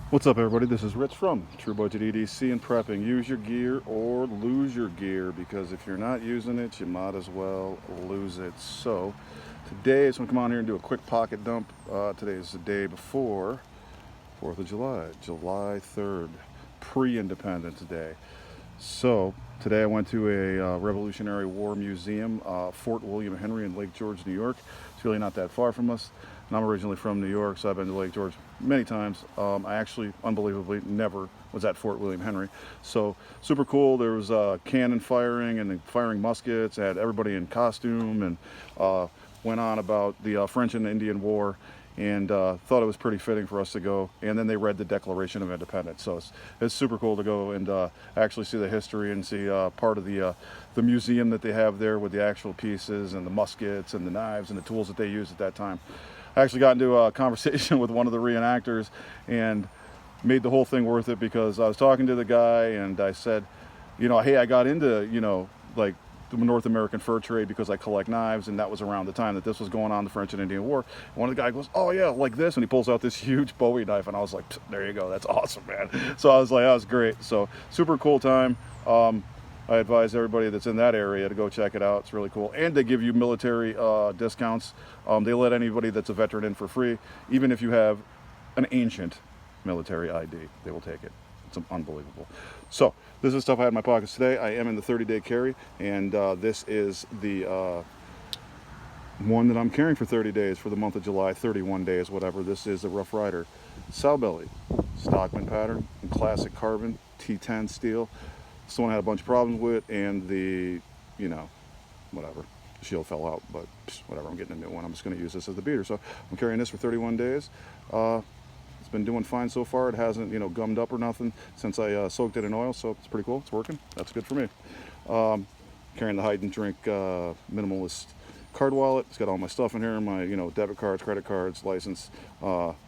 What's up, everybody? This is Rich from True Budget EDC and Prepping. Use your gear or lose your gear, because if you're not using it, you might as well lose it. So today, I just want to come on here and do a quick pocket dump. Today is the day before 4th of July, July 3rd, pre-Independence Day. So today I went to a Revolutionary War museum, Fort William Henry in Lake George, New York. It's really not that far from us. And I'm originally from New York, so I've been to Lake George many times. I actually, unbelievably, never was at Fort William Henry. So super cool. There was cannon firing and firing muskets. I had everybody in costume, and went on about the French and Indian War, and thought it was pretty fitting for us to go. And then they read the Declaration of Independence, so it's super cool to go and actually see the history and see part of the museum that they have there with the actual pieces and the muskets and the knives and the tools that they used at that time. I actually got into a conversation with one of the reenactors and made the whole thing worth it, because I was talking to the guy and I said, hey, I got into, like the North American fur trade because I collect knives, and that was around the time that this was going on, the French and Indian War. And one of the guys goes, oh yeah, like this, and he pulls out this huge Bowie knife, and I was like, there you go, that's awesome, man. So I was like, that was great. So super cool time. I advise everybody that's in that area to go check it out. It's really cool. And they give you military discounts. They let anybody that's a veteran in for free, even if you have an ancient military ID. They will take it. It's unbelievable. So this is stuff I had in my pockets today. I am in the 30-day carry, and this is the one that I'm carrying for 30 days for the month of July, 31 days, whatever. This is a Rough Rider Sow Belly, Stockman pattern, and classic carbon, T10 steel. This one I had a bunch of problems with, and the, whatever, the shield fell out, but whatever, I'm getting a new one. I'm just going to use this as the beater. So I'm carrying this for 31 days. It's been doing fine so far. It hasn't, gummed up or nothing since I soaked it in oil, so it's pretty cool. It's working. That's good for me. Carrying the Hide and Drink minimalist card wallet. It's got all my stuff in here, my, debit cards, credit cards, license,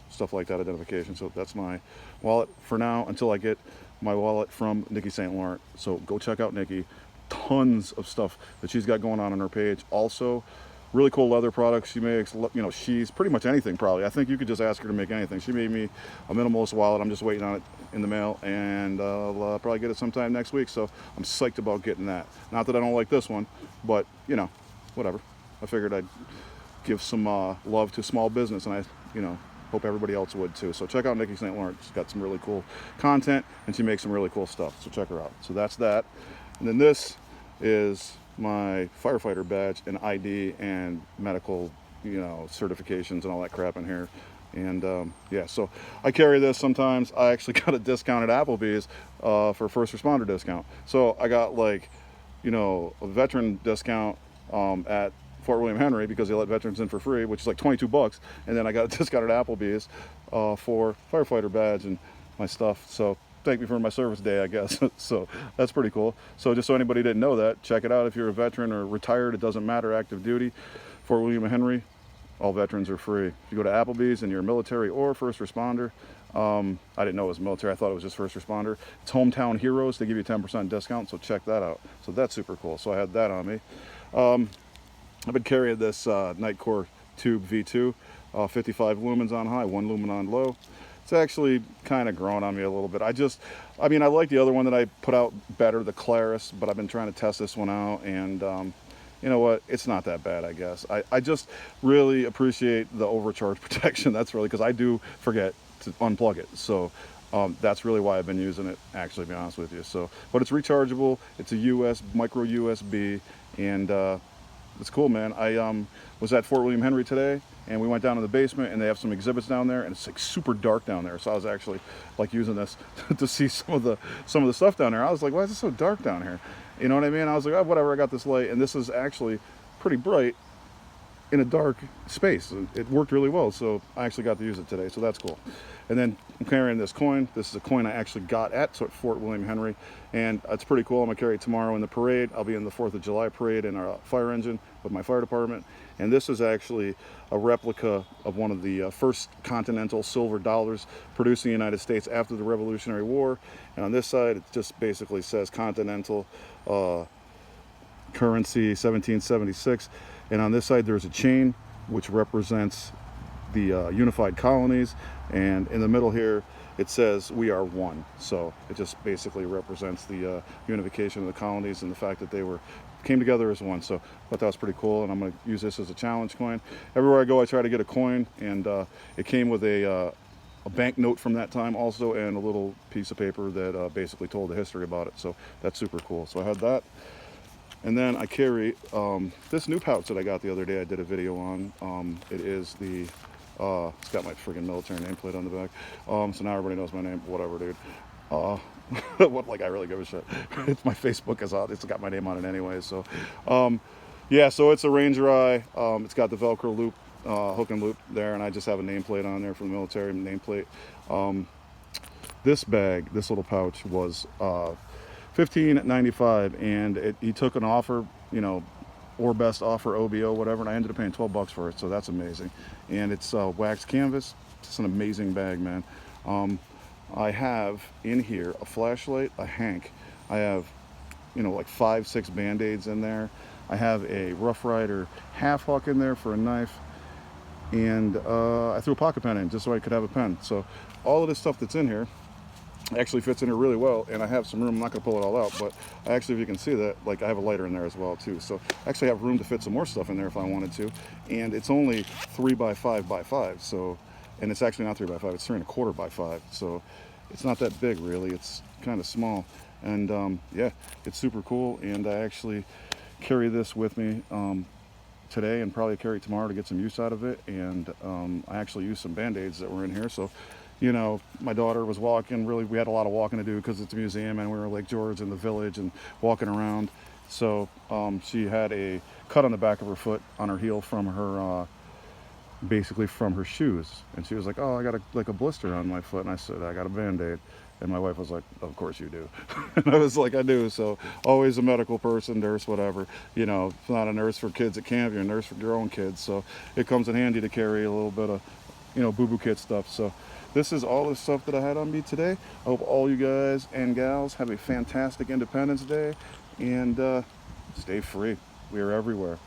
stuff like that, identification. So that's my wallet for now until I get my wallet from Nikki St. Laurent. So go check out Nikki. Tons of stuff that she's got going on her page. Also, really cool leather products she makes. She's pretty much anything, probably. I think you could just ask her to make anything. She made me a minimalist wallet. I'm just waiting on it in the mail, and I'll probably get it sometime next week. So I'm psyched about getting that. Not that I don't like this one, but whatever. I figured I'd give some love to small business, and I hope everybody else would too. So check out Nikki St. Laurent. She's got some really cool content, and she makes some really cool stuff. So check her out. So that's that. And then this is my firefighter badge and ID and medical, certifications and all that crap in here. And yeah, so I carry this sometimes. I actually got a discount at Applebee's for first responder discount. So I got a veteran discount at Fort William Henry, because they let veterans in for free, which is like 22 bucks. And then I got a discount at Applebee's for firefighter badge and my stuff. So thank me for my service day, I guess. So that's pretty cool. So just so anybody didn't know that, check it out. If you're a veteran or retired, it doesn't matter, active duty, Fort William Henry, all veterans are free. If you go to Applebee's and you're military or first responder, I didn't know it was military. I thought it was just first responder. It's Hometown Heroes. They give you a 10% discount, so check that out. So that's super cool. So I had that on me. I've been carrying this Nitecore Tube V2, 55 lumens on high, 1 lumen on low. It's actually kind of grown on me a little bit. I like the other one that I put out better, the Claris, but I've been trying to test this one out, and you know what? It's not that bad, I guess. I just really appreciate the overcharge protection. That's really, because I do forget to unplug it. So that's really why I've been using it, actually, to be honest with you. So, but it's rechargeable. It's a micro USB, and it's cool, man. I was at Fort William Henry today, and we went down to the basement, and they have some exhibits down there, and it's like super dark down there. So I was actually like using this to see some of the stuff down there. I was like, why is it so dark down here? You know what I mean? I was like, oh, whatever, I got this light, and this is actually pretty bright in a dark space. It worked really well, so I actually got to use it today, so that's cool. And then I'm carrying this coin. This is a coin I actually got at Fort William Henry, and it's pretty cool. I'm gonna carry it tomorrow in the parade. I'll be in the 4th of July parade in our fire engine with my fire department. And this is actually a replica of one of the first continental silver dollars produced in the United States after the Revolutionary War. And on this side, it just basically says Continental currency 1776. And on this side, there's a chain which represents the unified colonies, and in the middle here it says we are one. So it just basically represents the unification of the colonies and the fact that they came together as one. So I thought that was pretty cool, and I'm going to use this as a challenge coin. Everywhere I go I try to get a coin, and it came with a banknote from that time also, and a little piece of paper that basically told the history about it. So that's super cool. So I had that. And then I carry this new pouch that I got the other day. I did a video on. It is the, it's got my friggin' military nameplate on the back. So now everybody knows my name. Whatever, dude. What, like, I really give a shit. It's my Facebook is out. It's got my name on it anyway. So, yeah. So it's a Ranger Eye. It's got the Velcro loop, hook and loop there, and I just have a nameplate on there from the military nameplate. This bag, this little pouch, was $15.95, and he took an offer, you know, or best offer, OBO, whatever, and I ended up paying $12 for it. So that's amazing. And it's wax canvas. It's an amazing bag, man. I have in here a flashlight, a hank. I have, you know, like 5-6 band-aids in there. I have a Rough Rider half hook in there for a knife, and I threw a pocket pen in just so I could have a pen. So all of this stuff that's in here actually fits in here really well, and I have some room. I'm not going to pull it all out, but actually, if you can see that, like, I have a lighter in there as well too. So I actually have room to fit some more stuff in there if I wanted to, and it's only 3 by 5 by 5. So, and it's actually not 3 by 5, it's 3 1/4 by 5. So it's not that big really, it's kind of small. And yeah, it's super cool, and I actually carry this with me today, and probably carry it tomorrow to get some use out of it. And I actually used some band-aids that were in here. So, you know, my daughter was walking, really, we had a lot of walking to do because it's a museum, and we were in Lake George in the village and walking around. So she had a cut on the back of her foot, on her heel, from her basically from her shoes, and she was like, oh, I got a blister on my foot. And I said, I got a band-aid. And my wife was like, of course you do. And I was like, I do. So always a medical person, nurse, whatever. You know, if not a nurse for kids at camp, you're a nurse for your own kids. So it comes in handy to carry a little bit of, you know, boo-boo kit stuff. So this is all the stuff that I had on me today. I hope all you guys and gals have a fantastic Independence Day, and stay free. We are everywhere.